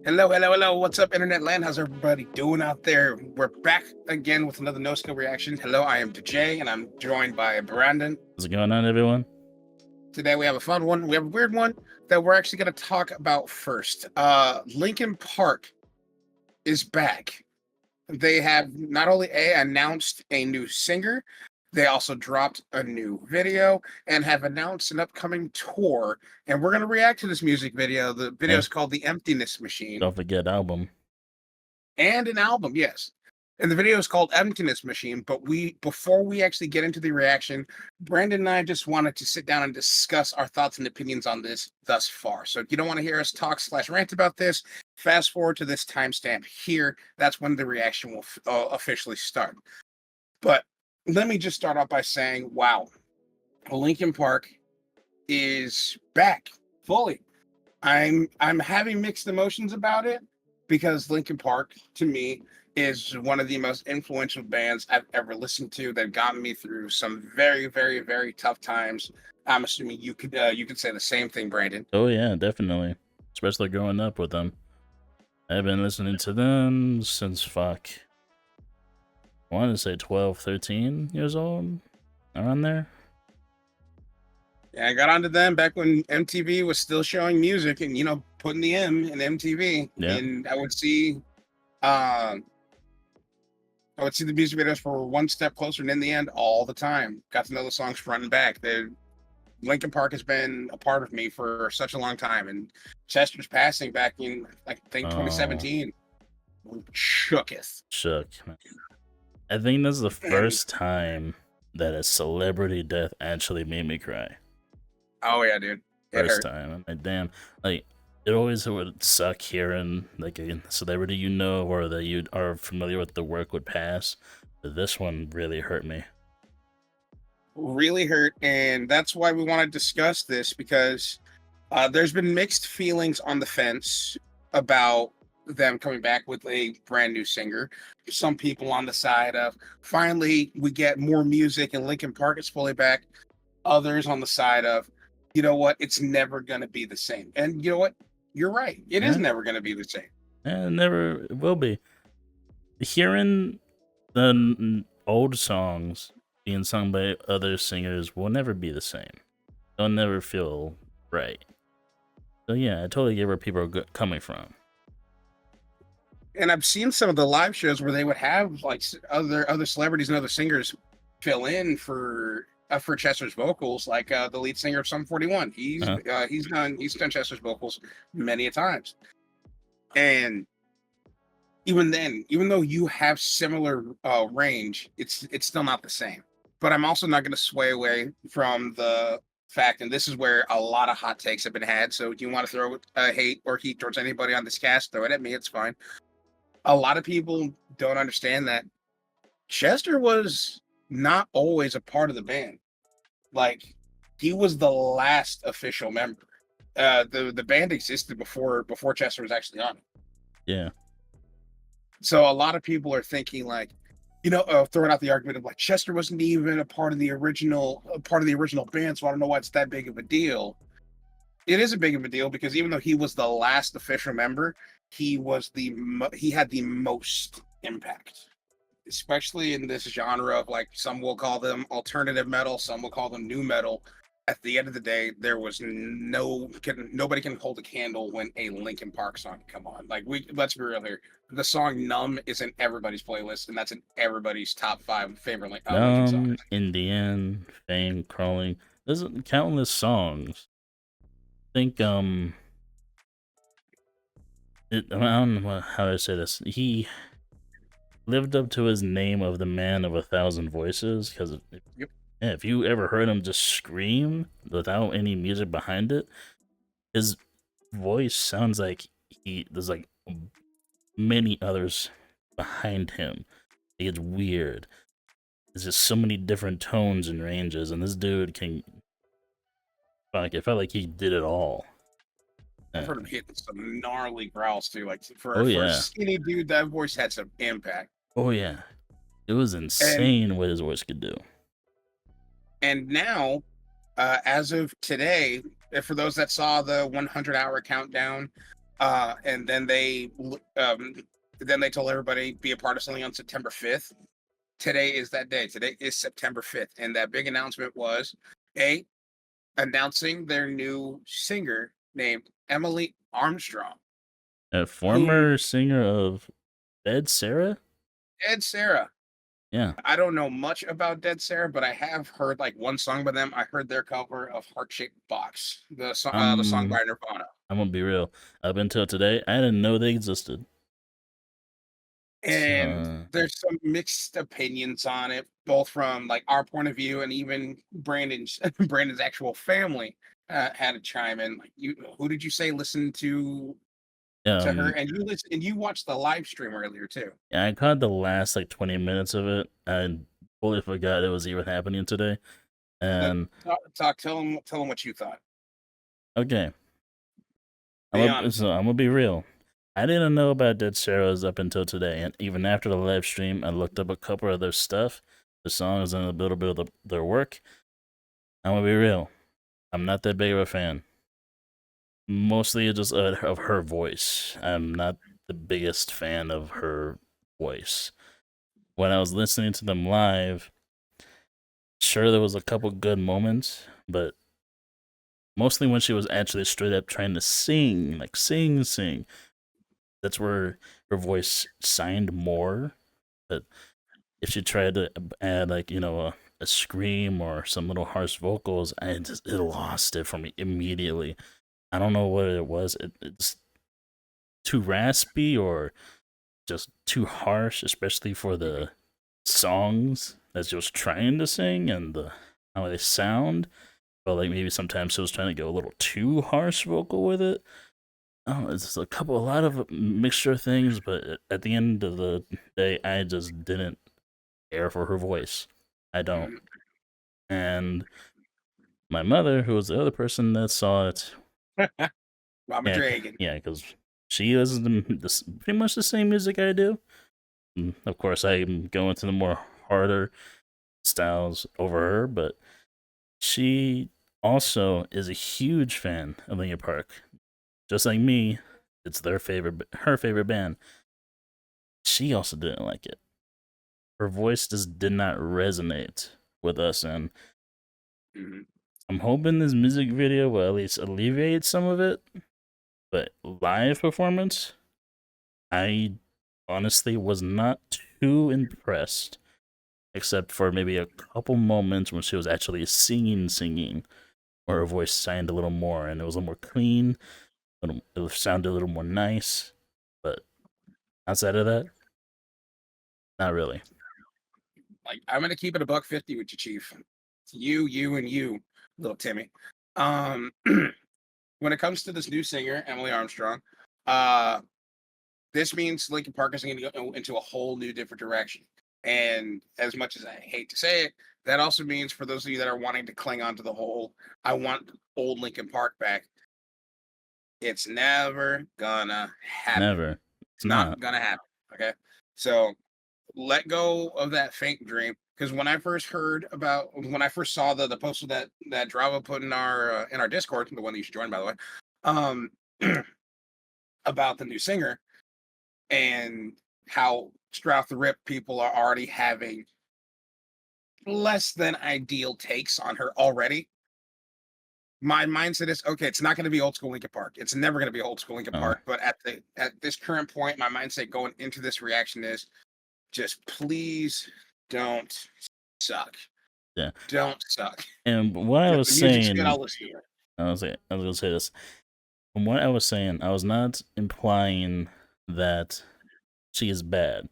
Hello, hello, hello. What's up, Internet land? How's everybody doing out there? We're back again with another No Skill reaction. Hello, I am DJ, and I'm joined by Brandon. What's going on, everyone? Today we have a fun one. We have a weird one that we're actually going to talk about first. Linkin Park is back. They have not only announced a new singer, they also dropped a new video and have announced an upcoming tour. And we're going to react to this music video. The video is called The Emptiness Machine. Don't forget album. And an album, yes. And the video is called Emptiness Machine. But before we actually get into the reaction, Brandon and I just wanted to sit down and discuss our thoughts and opinions on this thus far. So if you don't want to hear us talk/rant about this, fast forward to this timestamp here. That's when the reaction will officially start. But let me just start off by saying, wow, Linkin Park is back fully. I'm having mixed emotions about it because Linkin Park, to me, is one of the most influential bands I've ever listened to that got me through some very, very, very tough times. I'm assuming you could say the same thing, Brandon. Oh yeah, definitely. Especially growing up with them. I've been listening to them since I want to say 12, 13 years old, around there. Yeah, I got onto them back when MTV was still showing music and putting the M in MTV. Yeah. And I would see the music videos for One Step Closer, and in the end, all the time. Got to know the songs front and back. Linkin Park has been a part of me for such a long time, and Chester's passing back in, I think, 2017 shooketh. Shook. I think this is the first time that a celebrity death actually made me cry. Oh yeah, dude. First time. I'm like, damn. Like, it always would suck hearing like a celebrity or that you are familiar with the work would pass. But this one really hurt me. Really hurt, and that's why we want to discuss this, because there's been mixed feelings on the fence about them coming back with a brand new singer. Some people on the side of finally we get more music and Linkin Park is fully back. Others on the side of, you know what, it's never gonna be the same. And you know what? You're right. It is never gonna be the same. And never will be. Hearing the old songs being sung by other singers will never be the same. They'll never feel right. So yeah, I totally get where people are coming from. And I've seen some of the live shows where they would have like other celebrities and other singers fill in for Chester's vocals, like the lead singer of Sum 41. He's done Chester's vocals many a times. And even then, even though you have similar range, it's still not the same. But I'm also not going to sway away from the fact, and this is where a lot of hot takes have been had. So if you want to throw hate or heat towards anybody on this cast, throw it at me. It's fine. A lot of people don't understand that Chester was not always a part of the band. Like, he was the last official member. The band existed before Chester was actually on it. Yeah. So a lot of people are thinking like, throwing out the argument of like Chester wasn't even a part of the original band, so I don't know why it's that big of a deal. It is a big of a deal because even though he was the last official member, he had the most impact, especially in this genre of, like, some will call them alternative metal, some will call them new metal. At the end of the day, there was nobody can hold a candle when a Linkin Park song come on. Like, let's be real here. The song "Numb" is in everybody's playlist, and that's in everybody's top 5 favorite Linkin songs. Indian, Fame, Crawling. There's countless songs. I think I don't know how to say this. He lived up to his name of the man of 1,000 voices, because if you ever heard him just scream without any music behind it, his voice sounds like there's like many others behind him. It's weird. There's just so many different tones and ranges, and this dude can. Like, it felt like he did it all. I've heard him hitting some gnarly growls too. Like, for a skinny dude, that voice had some impact. Oh yeah, it was insane what his voice could do. And now, as of today, for those that saw the 100-hour countdown, And then they told everybody be a part of something on September 5th. Today is that day. Today is September 5th, and that big announcement was announcing their new singer named Emily Armstrong, A who former singer of Dead Sara? Dead Sara. Yeah. I don't know much about Dead Sara, but I have heard like one song by them. I heard their cover of Heart Shaped Box, the song I'm by Nirvana. I'm gonna be real. Up until today, I didn't know they existed. And So, there's some mixed opinions on it, both from like our point of view and even Brandon's actual family had to chime in. Like, who did you say listened to her? um, And you watched the live stream earlier too. yeah, I caught the last like 20 minutes of it. I fully forgot it was even happening today. And Tell them what you thought. okay, Be honest. I'm gonna be real. I didn't know about Dead Sara's up until today, and even after the live stream, I looked up a couple of their stuff, the songs, and a little bit of their work. I'm gonna be real. I'm not that big of a fan. Mostly just of her voice. I'm not the biggest fan of her voice. When I was listening to them live, sure there was a couple good moments, but mostly when she was actually straight up trying to sing, like sing. That's where her voice signed more. But if she tried to add like a scream or some little harsh vocals, it lost it for me immediately. I don't know what it was. It's too raspy or just too harsh, especially for the songs that she was trying to sing and how they sound. But like maybe sometimes she was trying to go a little too harsh vocal with it. I don't know, it's a lot of mixture of things, but at the end of the day, I just didn't care for her voice. I don't. And my mother, who was the other person that saw it, Mama Dragon. yeah, because she listens to pretty much the same music I do. And of course, I'm going to the more harder styles over her, but she also is a huge fan of Linkin Park. Just like me, it's her favorite band. She also didn't like it. Her voice just did not resonate with us, and I'm hoping this music video will at least alleviate some of it. But live performance, I honestly was not too impressed, except for maybe a couple moments when she was actually singing, where her voice sounded a little more, and it was a little more clean, it sounded a little more nice. But outside of that, not really. Like, I'm gonna keep it a buck 50 with you, Chief. It's you, and you, little Timmy. Um, when it comes to this new singer, Emily Armstrong, uh, this means Linkin Park is going to go into a whole new different direction. And as much as I hate to say it, that also means for those of you that are wanting to cling on to the whole, I want old Linkin Park back. It's never gonna happen. Never. It's It's not not. gonna happen. Okay. So let go of that faint dream. Because when I first saw the poster that Dravo put in our Discord, the one that you should join, by the way, um, about the new singer and how throughout the rip people are already having less than ideal takes on her already. My mindset is okay. It's not going to be old school Linkin Park. It's never going to be old school Linkin Oh, Park. But at this current point, my mindset going into this reaction is just please don't suck. yeah. Don't suck. And what I If was the music's good, saying, I'll listen to it. I was gonna say this. From what I was saying, I was not implying that she is bad.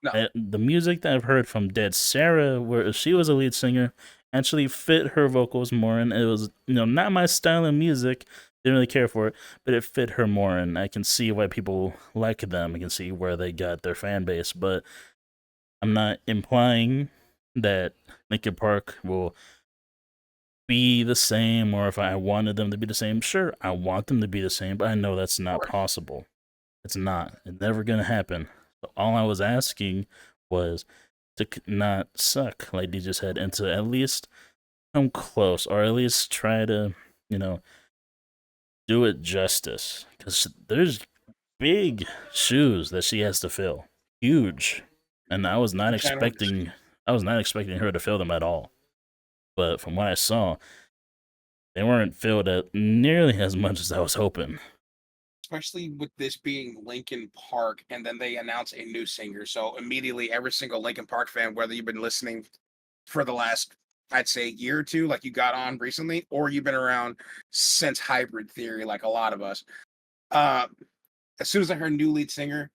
No, The music that I've heard from Dead Sara, where she was a lead singer, actually fit her vocals more, and it was not my style of music. Didn't really care for it, but it fit her more, and I can see why people like them. I can see where they got their fan base, but I'm not implying that Linkin Park will be the same, or if I wanted them to be the same. Sure, I want them to be the same, but I know that's of not course. possible. It's not. It's never gonna happen. So all I was asking was to not suck, like they just said, and to at least come close, or at least try to, do it justice. because there's big shoes that she has to fill, huge, and I was not expecting her to fill them at all. But from what I saw, they weren't filled at nearly as much as I was hoping. Especially with this being Linkin Park, and then they announce a new singer. So immediately, every single Linkin Park fan, whether you've been listening for the last, I'd say, year or two, like you got on recently, or you've been around since Hybrid Theory, like a lot of us, uh, as soon as I heard new lead singer,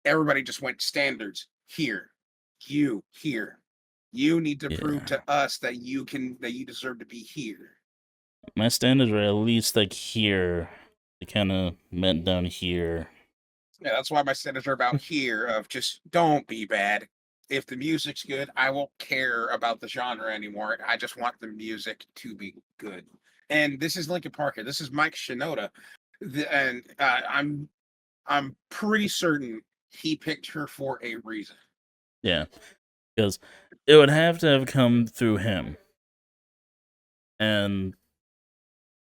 everybody just went standards here. You here. You need to prove Yeah, to us that you deserve to be here. my standards were at least like here. They kind of meant down here. Yeah, that's why my standards are about here of just don't be bad. If the music's good, I won't care about the genre anymore. I just want the music to be good. And this is Linkin Park. This is Mike Shinoda, and I'm pretty certain he picked her for a reason. Yeah, because it would have to have come through him, and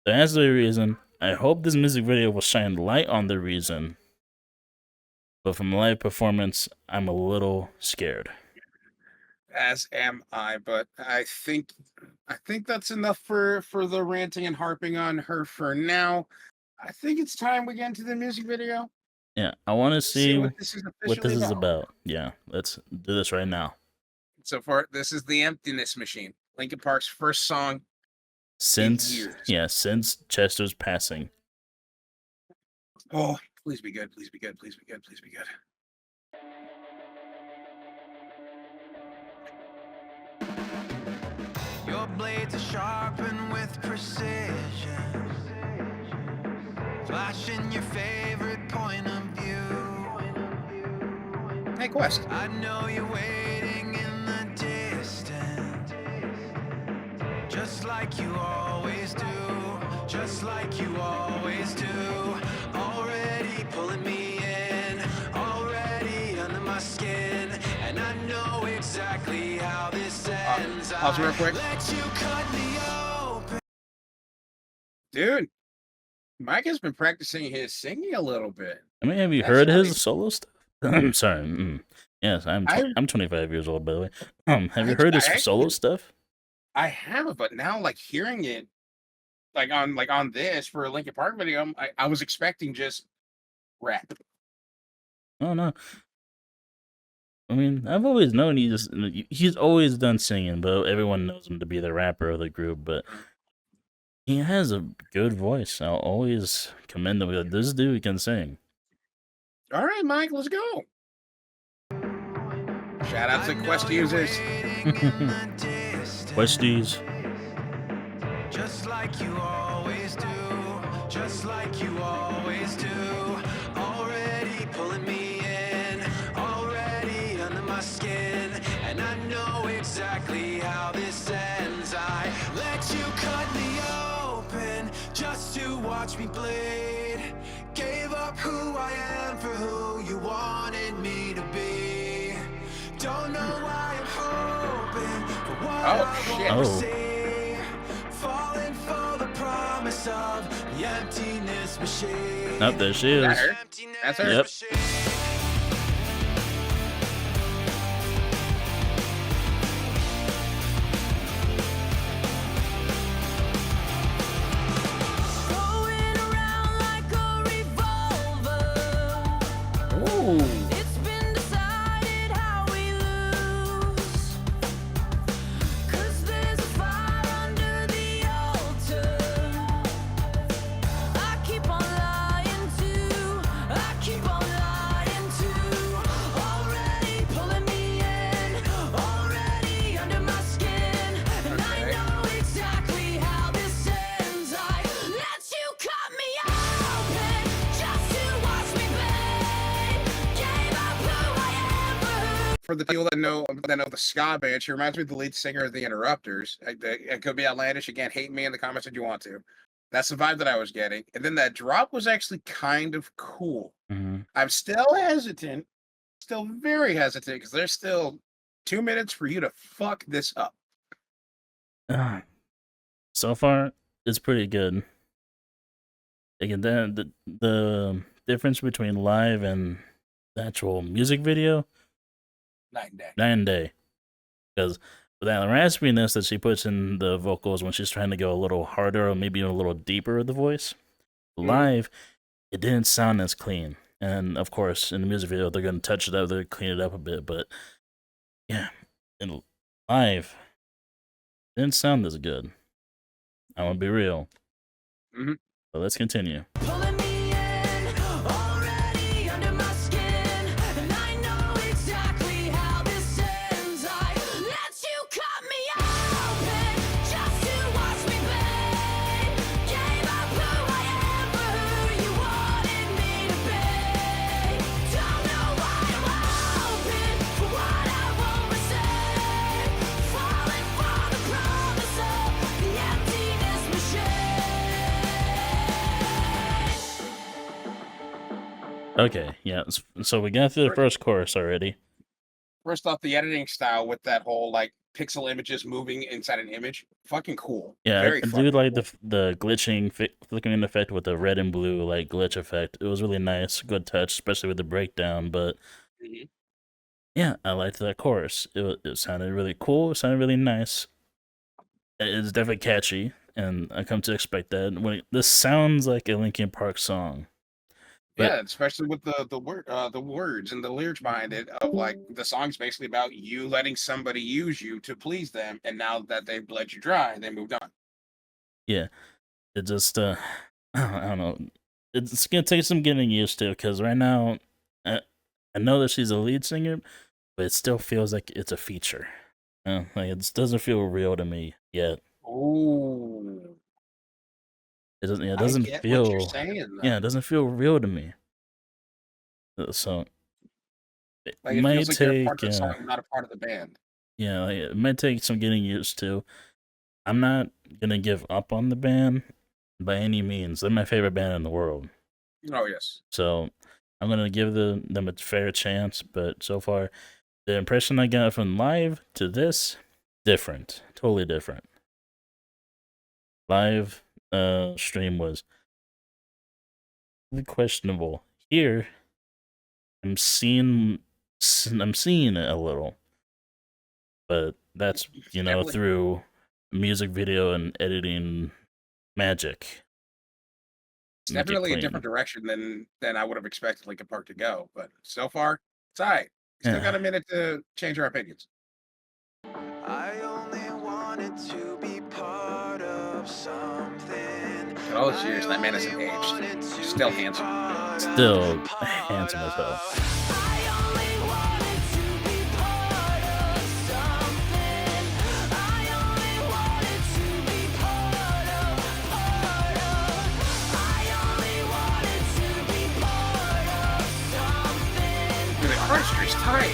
that's the reason. I hope this music video will shine light on the reason. But from live performance, I'm a little scared. As am I, but I think that's enough for the ranting and harping on her for now. I think it's time we get into the music video. Yeah, I want to See see what this is what this officially is about. about. Yeah, let's do this right now. So far, this is the Emptiness Machine, Linkin Park's first song in years. Since Chester's passing. Oh, please be good, please be good, please be good, please be good. Your blades are sharpened with precision, flashing your favorite point of view. Hey, Quest. I know you're waiting in the distance, just like you always do, just like you always do. Already pulling me in, already under my skin, and I know exactly how this ends. Pause real quick. Let you cut me open. Dude, Mike has been practicing his singing a little bit. I mean, have you That's heard nice. his solo stuff? I'm sorry. Yes, I'm 25 years old, by the way. Have you heard his solo stuff? I have, but now like hearing it like on this for a Linkin Park video, I was expecting just rap. Oh no. I mean, I've always known he's always done singing, but everyone knows him to be the rapper of the group. But he has a good voice. I'll always commend him. Like, this dude can sing. All right, Mike, let's go. Shout out to Quest users. Questies. Just like you always do, just like you always do. Already pulling me in, already under my skin, and I know exactly how this ends. I let you cut me open just to watch me bleed. Gave up who I am for who you wanted me to be. Don't know why I'm hoping for what I won't receive. Falling for the promise of the emptiness machine. Oh, there she is. That's her. Yep. Going around like a revolver. Ooh. It's been decided how we lose. 'Cause there's a fire under the altar. I keep on lying to, I keep on lying to. Already pulling me in, already under my skin. And I know exactly how this ends. I let you cut me open just to watch me bleed. Gave up who I am for who. For the people that know the ska band, she reminds me of the lead singer of the Interrupters. It could be outlandish. Again, hate me in the comments if you want to. That's the vibe that I was getting. And then that drop was actually kind of cool. Mm-hmm. I'm still hesitant, still very hesitant, because there's still 2 minutes for you to fuck this up. So far, it's pretty good. again, the difference between live and the actual music video, Night and day. night and day. Because with that raspiness that she puts in the vocals when she's trying to go a little harder or maybe a little deeper with the voice, live, it didn't sound as clean. And of course, in the music video, they're going to touch it up, they're clean it up a bit. But yeah, in live, it didn't sound as good. I want to be real. So let's continue. Pulling me in, already under my skin, and I know exactly how this ends. I let you cut me open just to watch me bleed. Gave up who I am for who you wanted me to be. Don't know why I'm hoping for what I won't receive. Falling for the promise of the emptiness machine. Okay, yeah. So we got through the first chorus already. First off, the editing style with that whole like pixel images moving inside an image, fucking cool. Yeah, Very I fucking do like cool. the glitching, flickering effect with the red and blue like glitch effect. It was really nice, good touch, especially with the breakdown. But Mhm. yeah, I liked that chorus. It sounded really cool. It sounded really nice. It's definitely catchy, and I come to expect that. This sounds like a Linkin Park song. But Yeah, especially with the words and the lyrics behind it of like the song's basically about you letting somebody use you to please them, and now that they've bled you dry, they moved on. yeah, it just I don't know. It's gonna take some getting used to because right now, I know that she's a lead singer, but it still feels like it's a feature. Like it just doesn't feel real to me yet. Ooh, It doesn't. Yeah, it I doesn't get what you're feel. saying Yeah, though. it doesn't feel real to me. So it Like it feels might like they're a part take. of the song, not a part of the band. Yeah, like, it might take some getting used to. I'm not gonna give up on the band by any means. They're my favorite band in the world. Oh yes. So I'm gonna give them a fair chance. But so far, the impression I got from live to this, different, totally different. Live stream was questionable. Here, I'm seeing it a little, but that's Definitely, through music video and editing magic. it's Make it definitely a different clean. direction than I would have expected Linkin Park to go. But so far, it's alright. Still got Yeah. a minute to change our opinions. I only wanted to be part of something. In all those years, that man I hasn't only aged. wanted to Still be handsome. Still part handsome as hell. of. I only wanted to be part of something. I only wanted to be part of. I only wanted to be part of something. Dude, the artistry's tight.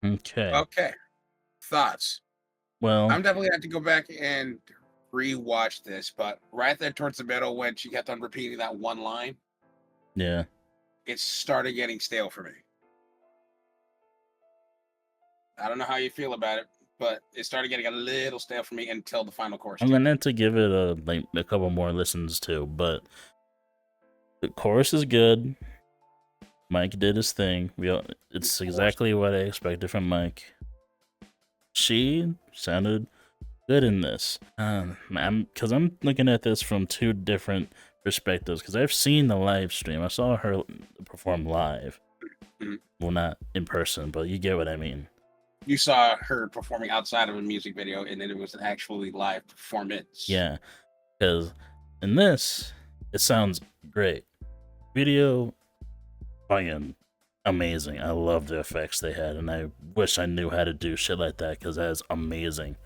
Okay. Okay. Thoughts. Well, I'm definitely gonna have to go back and rewatch this, but right there towards the middle when she kept on repeating that one line, yeah. it started getting stale for me. I don't know how you feel about it, but it started getting a little stale for me until the final chorus I'm kicked gonna in. have to give it a couple more listens too, but the chorus is good. Mike did his thing. It's exactly what I expected from Mike. She sounded good in this. I'm looking at this from two different perspectives because I've seen the live stream. I saw her perform live. Mhm. Well, not in person, but you get what I mean. You saw her performing outside of a music video, and then it was an actually live performance. Yeah, because in this, it sounds great. video, fucking amazing. I love the effects they had, and I wish I knew how to do shit like that because that is amazing.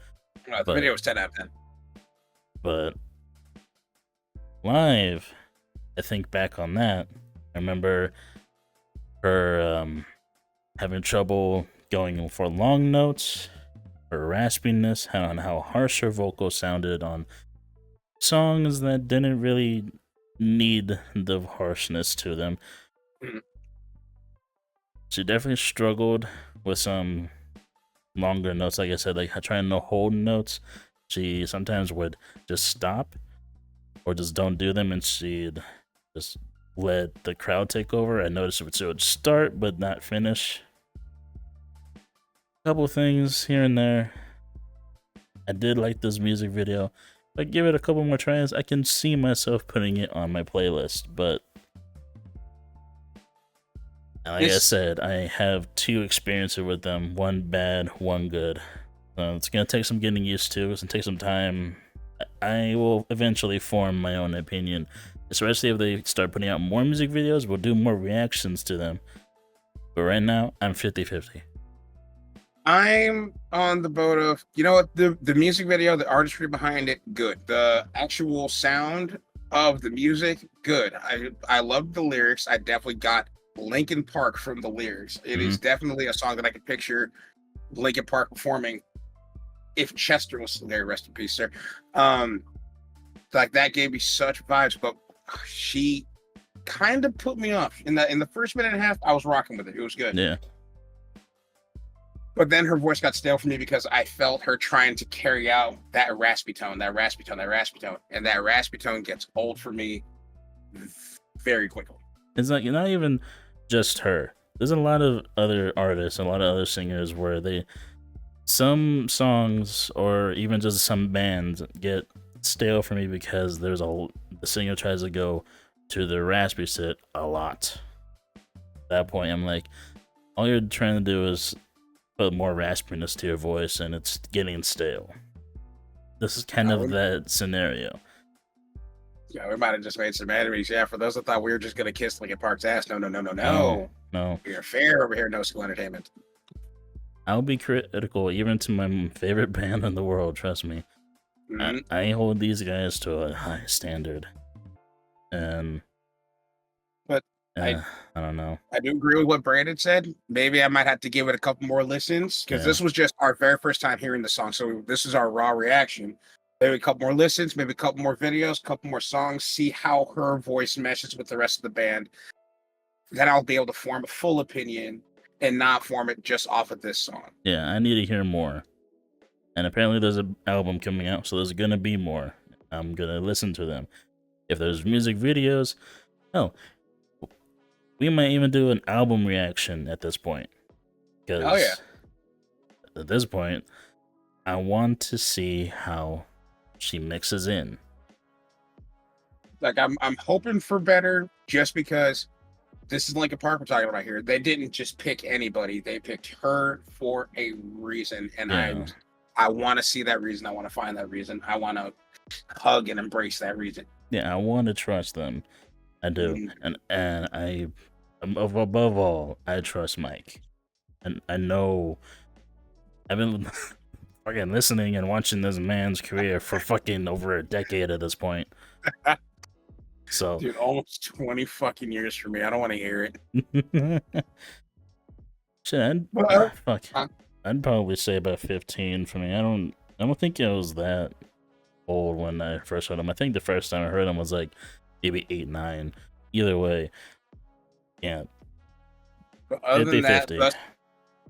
The video was 10 out of 10. But live, I think back on that, I remember her having trouble going for long notes, her raspiness, how harsh her vocals sounded on songs that didn't really need the harshness to them. Mhm. She definitely struggled with some longer notes, like I said, like trying to hold notes. She sometimes would just stop or just don't do them, and she'd just let the crowd take over. I noticed it would start but not finish. Couple things here and there. I did like this music video. If I give it a couple more tries, I can see myself putting it on my playlist, but like I said, I have 2 experiences with them, one bad, one good. So it's gonna take some getting used to. It's gonna take some time. I will eventually form my own opinion, especially if they start putting out more music videos. We'll do more reactions to them. But right now, I'm 50-50. I'm on the boat of, you know what, the music video, the artistry behind it, good. The actual sound of the music, good. I love the lyrics. I definitely got Linkin Park from the lyrics. It is definitely a song that I could picture Linkin Park performing if Chester was still there. Rest in peace, sir. Like that gave me such vibes, but she kind of put me off in the first minute and a half. I was rocking with it. It was good. Yeah. But then her voice got stale for me because I felt her trying to carry out that raspy tone, and that raspy tone gets old for me very quickly. It's like not even just her. There's a lot of other artists, a lot of other singers where some songs or even just some bands get stale for me because the singer tries to go to the raspy set a lot. At that point, I'm like, all you're trying to do is put more raspiness to your voice, and it's getting stale. This is kind of that scenario. Yeah, we might have just made some enemies. Yeah, for those that thought we were just gonna kiss Linkin Park's ass, no. No. We are fair over here at NoSkill Entertainment. I'll be critical even to my favorite band in the world, trust me. I hold these guys to a high standard. And I don't know. I do agree with what Brandon said. Maybe I might have to give it a couple more listens because this was just our very first time hearing the song. So this is our raw reaction. Maybe a couple more listens, maybe a couple more videos, a couple more songs, see how her voice meshes with the rest of the band. Then I'll be able to form a full opinion and not form it just off of this song. Yeah, I need to hear more. And apparently there's an album coming out, so there's gonna be more. I'm gonna listen to them. If there's music videos, we might even do an album reaction at this point. Because at this point, I want to see how she mixes in. Like I'm hoping for better just because this is Linkin Park we're talking about here. They didn't just pick anybody. They picked her for a reason. And I want to see that reason. I want to find that reason. I want to hug and embrace that reason. Yeah, I want to trust them. I do. And I, above all, I trust Mike. And I know I've been fucking listening and watching this man's career for fucking over a decade at this point. So, dude, almost 20 fucking years for me. I don't want to hear it. Shit, I'd probably say about 15 for me. I don't think I was that old when I first heard him. I think the first time I heard him was like maybe 8, 9. Either way, yeah. But other than that,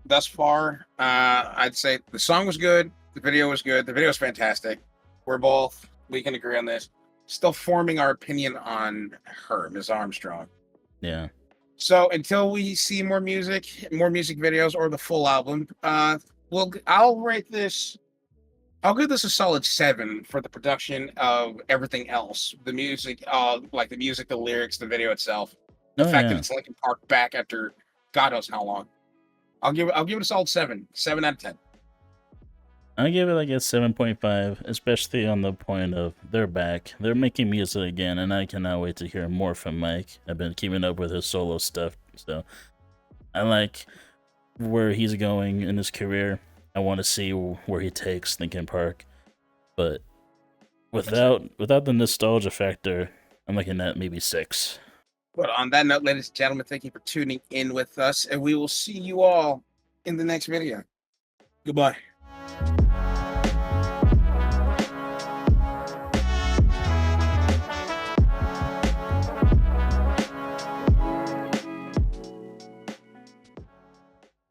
thus far, I'd say the song was good. The video was good. The video was fantastic. We can agree on this. Still forming our opinion on her, Ms. Armstrong. Yeah. So until we see more music videos, or the full album, I'll give this a solid 7 for the production of everything else. The music, like the music, the lyrics, the video itself. The fact that it's Linkin Park back after God knows how long. I'll give it a solid 7. 7 out of 10. I give it like a 7.5, especially on the point of they're back. They're making music again, and I cannot wait to hear more from Mike. I've been keeping up with his solo stuff, so I like where he's going in his career. I want to see where he takes Linkin Park, but without the nostalgia factor, I'm looking at maybe 6. But on that note, ladies and gentlemen, thank you for tuning in with us, and we will see you all in the next video. Goodbye.